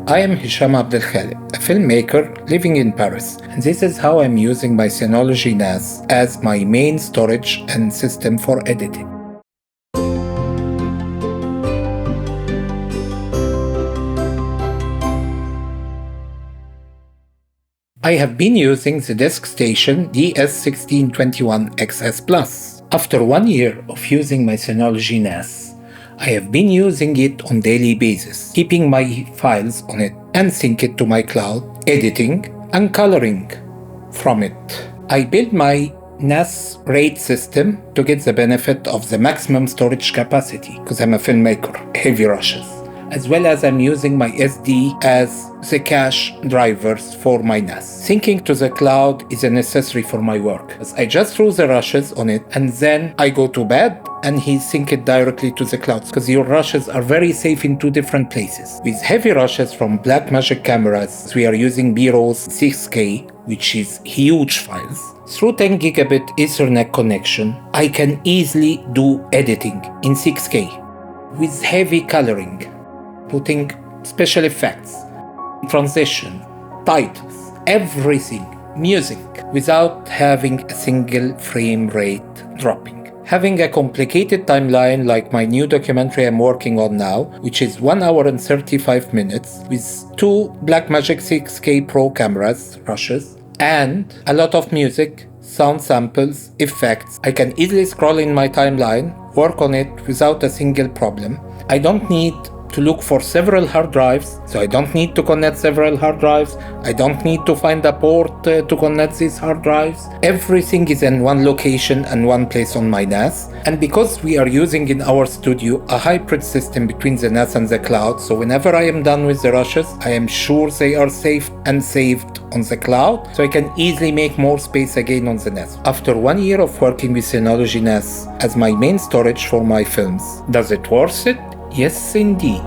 I am Hisham Abdel Khalek, a filmmaker living in Paris, and this is how I'm using my Synology NAS as my main storage and system for editing. I have been using the disk station DS1621XS Plus. After 1 year of using my Synology NAS, I have been using it on daily basis, keeping my files on it and sync it to my cloud, editing and coloring from it. I built my NAS RAID system to get the benefit of the maximum storage capacity because I'm a filmmaker, heavy rushes, as well as I'm using my SD as the cache drivers for my NAS. Syncing to the cloud is a necessary for my work. I just throw the rushes on it and then I go to bed and he sync it directly to the cloud because your rushes are very safe in two different places. With heavy rushes from Blackmagic cameras, we are using B-rolls 6K, which is huge files. Through 10 gigabit Ethernet connection, I can easily do editing in 6K with heavy coloring, putting special effects, transition, titles, everything, music, without having a single frame rate dropping. Having a complicated timeline like my new documentary I'm working on now, which is 1 hour and 35 minutes with 2 Blackmagic 6K Pro cameras, rushes, and a lot of music, sound samples, effects. I can easily scroll in my timeline, work on it without a single problem. I don't need to look for several hard drives, so I don't need to connect several hard drives. I don't need to find a port to connect these hard drives. Everything is in one location and one place on my NAS. And because we are using in our studio a hybrid system between the NAS and the cloud, so whenever I am done with the rushes, I am sure they are safe and saved on the cloud, so I can easily make more space again on the NAS. After 1 year of working with Synology NAS as my main storage for my films, does it worth it? Yes, indeed.